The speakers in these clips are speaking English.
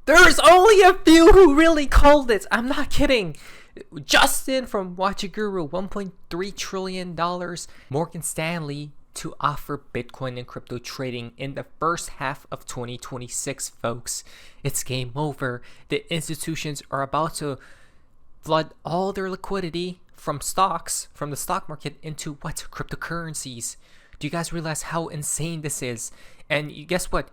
There's only a few who really called it. I'm not kidding. Justin from Watch a Guru, $1.3 trillion. Morgan Stanley to offer Bitcoin and crypto trading in the first half of 2026, folks. It's game over. The institutions are about to flood all their liquidity from stocks, from the stock market, into what? Cryptocurrencies. Do you guys realize how insane this is? And guess what?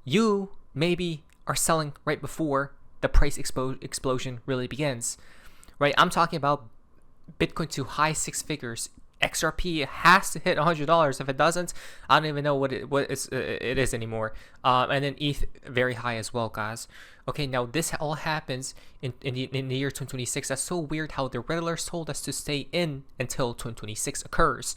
You maybe are selling right before the price explosion really begins. Right? I'm talking about Bitcoin to high six figures. XRP has to hit $100. If it doesn't, I don't even know what it is anymore. And then ETH very high as well, guys. Okay, now this all happens in the year 2026. That's so weird how the Riddlers told us to stay in until 2026 occurs.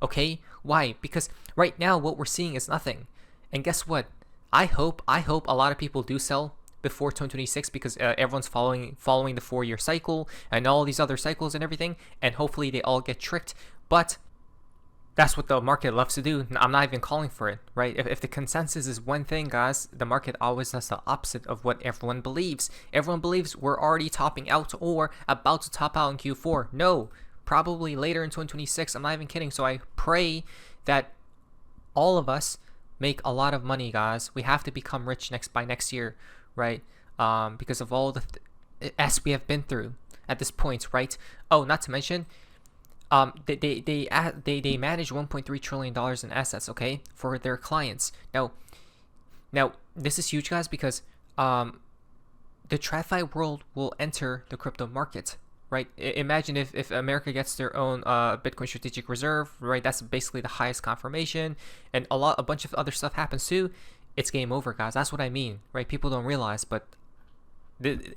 Okay, why? Because right now what we're seeing is nothing. And guess what? I hope a lot of people do sell before 2026 because everyone's following the 4-year cycle and all these other cycles and everything, and hopefully they all get tricked. But that's what the market loves to do. I'm not even calling for it, right? If the consensus is one thing, guys, the market always does the opposite of what everyone believes. Everyone believes we're already topping out or about to top out in Q4. No, probably later in 2026. I'm not even kidding. So I pray that all of us make a lot of money, guys. We have to become rich by next year, right? Because of all the as we have been through at this point, right? Oh, not to mention, they manage $1.3 trillion in assets, okay, for their clients. Now this is huge, guys, because the TradFi world will enter the crypto market, right? Imagine if America gets their own Bitcoin strategic reserve, right? That's basically the highest confirmation, and a bunch of other stuff happens too. It's game over, guys. That's what I mean, right? People don't realize, but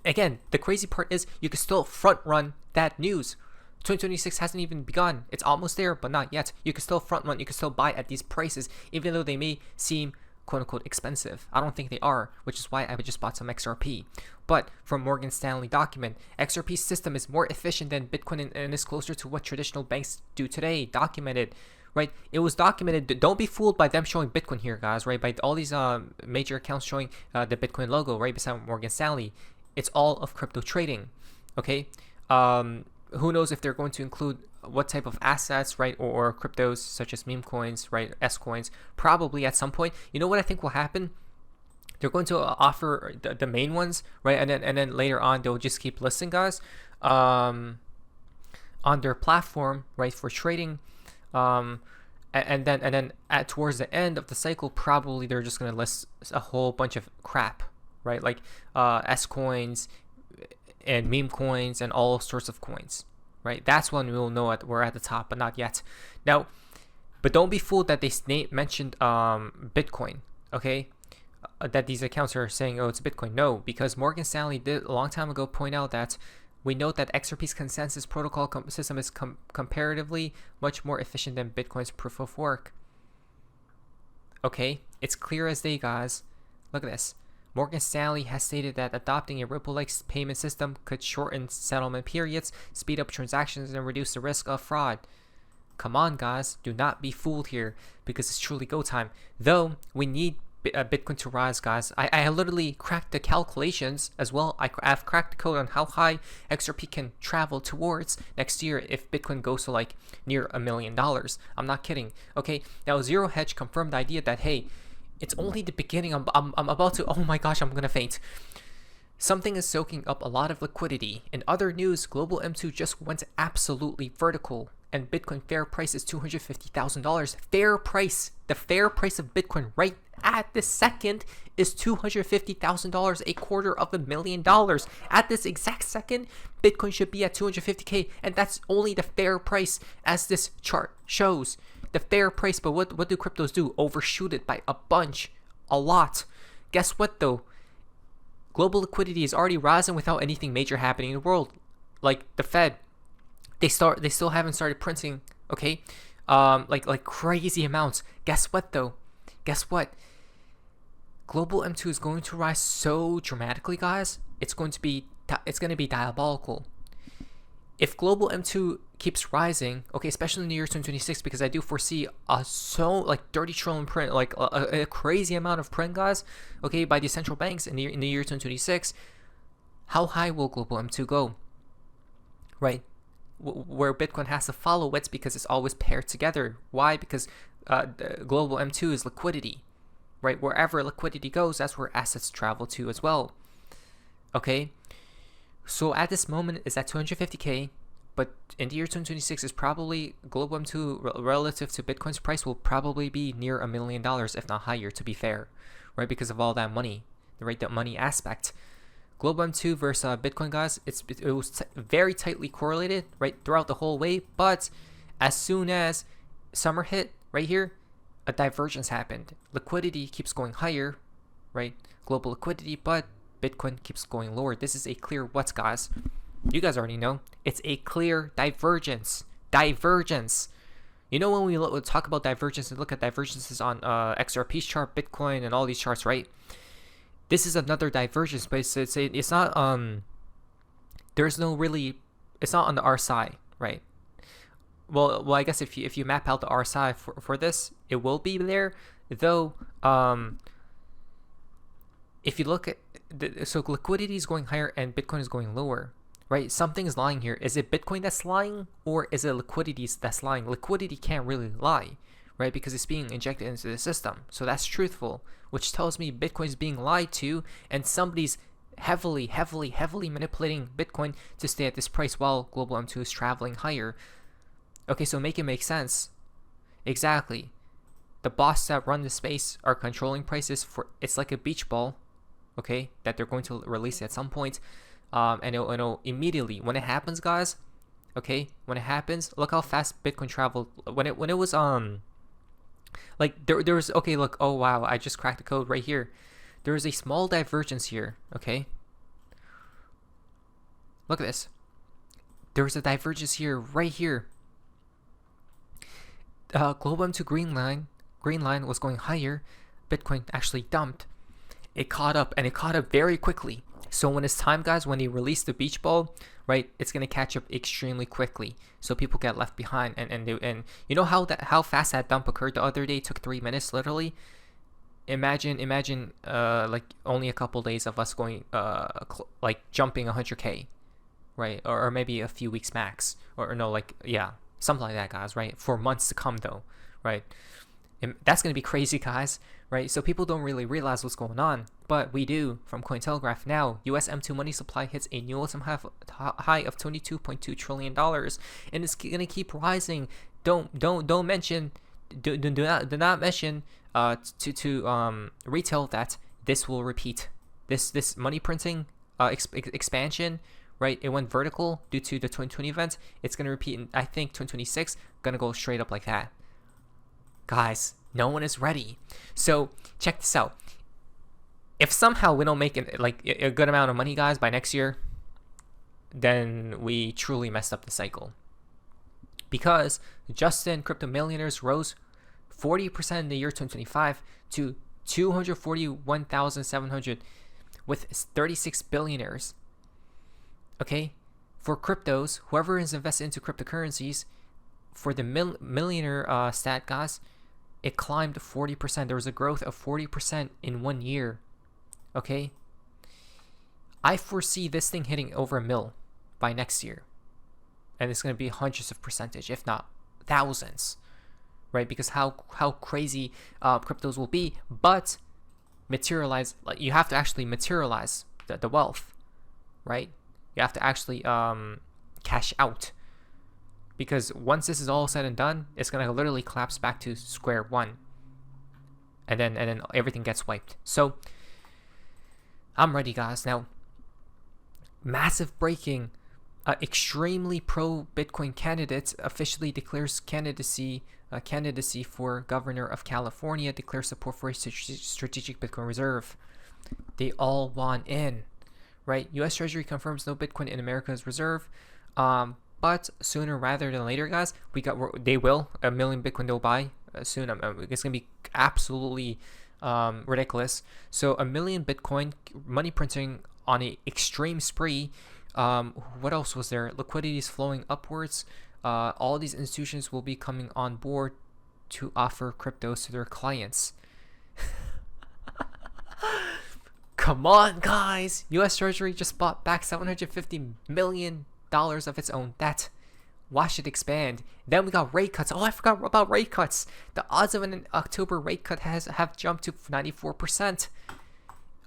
again, the crazy part is you can still front run that news. 2026 hasn't even begun. It's almost there, but not yet. You can still front run. You can still buy at these prices, even though they may seem quote-unquote expensive. I don't think they are, which is why I just bought some XRP. But from Morgan Stanley document, XRP's system is more efficient than Bitcoin and is closer to what traditional banks do today. Documented, right? It was documented. Don't be fooled by them showing Bitcoin here, guys, right? By all these major accounts showing the Bitcoin logo right beside Morgan Stanley. It's all of crypto trading, okay? Who knows if they're going to include what type of assets, right, or cryptos such as meme coins, right, S coins, probably at some point. You know what I think will happen? They're going to offer the main ones, right, and then later on they'll just keep listing, guys, on their platform, right, for trading, and then towards the end of the cycle, probably they're just going to list a whole bunch of crap, right, like S coins and meme coins and all sorts of coins, right? That's when we'll know we're at the top, but not yet. Now, but don't be fooled that they mentioned Bitcoin, okay? That these accounts are saying, oh, it's Bitcoin. No, because Morgan Stanley did a long time ago point out that we note that XRP's consensus protocol system is comparatively much more efficient than Bitcoin's proof of work. Okay, it's clear as day, guys. Look at this. Morgan Stanley has stated that adopting a Ripple-like payment system could shorten settlement periods, speed up transactions, and reduce the risk of fraud. Come on, guys. Do not be fooled here, because it's truly go time. Though, we need Bitcoin to rise, guys. I literally cracked the calculations as well. I've cracked the code on how high XRP can travel towards next year if Bitcoin goes to like near $1 million. I'm not kidding. Okay, now Zero Hedge confirmed the idea that, hey, it's only the beginning. I'm about to, oh my gosh, I'm gonna faint. Something is soaking up a lot of liquidity. In other news, Global M2 just went absolutely vertical, and Bitcoin fair price is $250,000. Fair price, the fair price of Bitcoin right at this second is $250,000, $250,000. At this exact second, Bitcoin should be at 250K, and that's only the fair price as this chart shows. The fair price, but what do cryptos do? Overshoot it by a bunch, a lot. Guess what though? Global liquidity is already rising without anything major happening in the world. Like the Fed, they still haven't started printing, okay? Like crazy amounts. Guess what though? Guess what? Global M2 is going to rise so dramatically, guys. It's going to be diabolical. if global M2 keeps rising, okay, especially in the year 2026, because I do foresee a like 30 trillion print, like a crazy amount of print, guys, okay, by the central banks in the year 2026, how high will global M2 go, right? Where Bitcoin has to follow it because it's always paired together. Why? Because the global M2 is liquidity, right? Wherever liquidity goes, that's where assets travel to as well, okay? So at this moment, it's at 250K, but in the year 2026, is probably global M2 relative to Bitcoin's price will probably be near $1 million, if not higher, to be fair, right? Because of all that money, right? That money aspect. Global M2 versus Bitcoin, guys, it was very tightly correlated, right, throughout the whole way. But as soon as summer hit, right here, a divergence happened. Liquidity keeps going higher, right? Global liquidity, but Bitcoin keeps going lower. This is a clear what, guys? You guys already know. It's a clear divergence. Divergence. You know, when we talk about divergence and look at divergences on XRP's chart, Bitcoin, and all these charts, right? This is another divergence, but it's not there's no really, it's not on the RSI, right? Well, I guess if you map out the RSI for this, it will be there, though. If you look at so liquidity is going higher and Bitcoin is going lower, right? Something is lying here. Is it Bitcoin that's lying, or is it liquidity that's lying? Liquidity can't really lie, right? Because it's being injected into the system. So that's truthful, which tells me Bitcoin is being lied to, and somebody's heavily manipulating Bitcoin to stay at this price while global M2 is traveling higher. Okay, so make it make sense. Exactly. The boss that run the space are controlling prices for, it's like a beach ball, okay, that they're going to release at some point, and it'll immediately, when it happens, guys, okay, when it happens, look how fast Bitcoin traveled when it was like there was, okay, look, oh wow, I just cracked the code right here. There is a small divergence here, okay, look at this. There was a divergence here, right here. Global M2 green line was going higher. Bitcoin actually dumped. It caught up, and it caught up very quickly. So when it's time, guys, when they release the beach ball, right, it's gonna catch up extremely quickly. So people get left behind, and you know how fast that dump occurred the other day? It took 3 minutes, literally. Imagine like only a couple days of us going like jumping 100K, right, or maybe a few weeks max, or no, like, yeah, something like that, guys, right? For months to come, though, right? And that's gonna be crazy, guys, right? So people don't really realize what's going on, but we do. From Cointelegraph now, U.S. M2 money supply hits a new all-time high of $22.2 trillion, and it's gonna keep rising. Don't mention, do not mention to retail that this will repeat. This money printing expansion, right? It went vertical due to the 2020 event. It's gonna repeat in, I think, 2026. Gonna go straight up like that. Guys, no one is ready. So check this out. If somehow we don't make it like a good amount of money, guys, by next year, then we truly messed up the cycle. Because Justin crypto millionaires rose 40% in the year 2025 to 241,700, with 36 billionaires. Okay, for cryptos, whoever is invested into cryptocurrencies, for the millionaire stat, guys, it climbed 40%. There was a growth of 40% in 1 year. Okay, I foresee this thing hitting over $1 million by next year, and it's going to be hundreds of percentage, if not thousands, right? Because how crazy cryptos will be. But materialize, like, you have to actually materialize the wealth, right? You have to actually cash out. Because once this is all said and done, it's gonna literally collapse back to square one, and then everything gets wiped. So I'm ready, guys. Now, massive breaking: extremely pro Bitcoin candidate officially declares candidacy for governor of California. Declares support for a strategic Bitcoin reserve. They all want in, right? U.S. Treasury confirms no Bitcoin in America's reserve. But sooner rather than later, guys, they will. 1 million Bitcoin they'll buy soon. It's gonna be absolutely ridiculous. So 1 million Bitcoin money printing on an extreme spree. What else was there? Liquidity is flowing upwards. All these institutions will be coming on board to offer cryptos to their clients. Come on, guys! U.S. Treasury just bought back $750 million of its own debt. Watch it expand. Then we got rate cuts. Oh, I forgot about rate cuts. The odds of an October rate cut have jumped to 94%.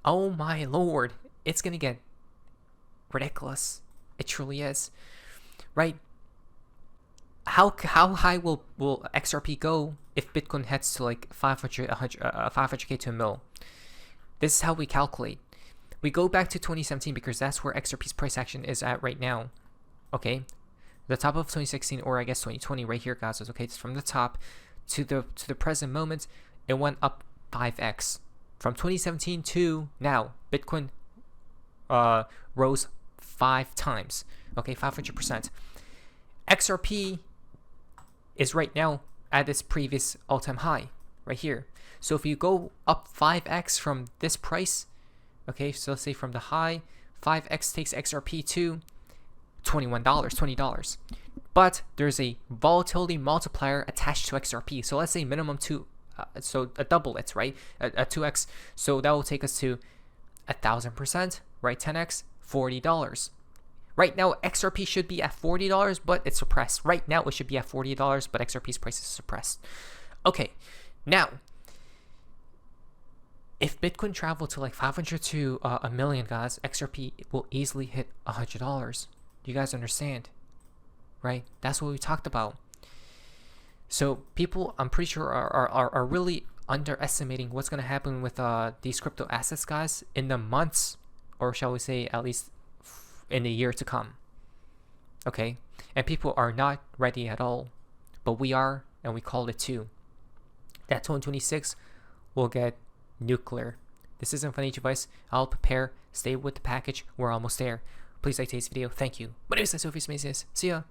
Oh my lord. It's gonna get ridiculous. It truly is. Right? How high will XRP go if Bitcoin heads to like 500k to a mil? This is how we calculate. We go back to 2017 because that's where XRP's price action is at right now. Okay, the top of 2016, or I guess 2020, right here, guys. Okay, it's from the top to the present moment. It went up 5x from 2017 to now. Bitcoin rose 5 times. Okay, 500%. XRP is right now at its previous all-time high right here. So if you go up 5x from this price, okay, so let's say from the high, 5x takes XRP to $21, $20. But there's a volatility multiplier attached to XRP. So let's say minimum 2, so a double it, right? A 2x. So that will take us to 1,000%, right? 10x, $40. Right now, XRP should be at $40, but it's suppressed. Right now, it should be at $40, but XRP's price is suppressed. Okay, now, if Bitcoin traveled to like 500 to a million, guys, XRP will easily hit $100. Do you guys understand? Right? That's what we talked about. So people, I'm pretty sure, are really underestimating what's going to happen with these crypto assets, guys, in the months, or shall we say at least in the year to come. Okay? And people are not ready at all. But we are, and we call it too. That 2026 will get nuclear. This isn't financial advice. I'll prepare. Stay with the package. We're almost there. Please like today's video. Thank you. My name is Sophie Smazius. See ya.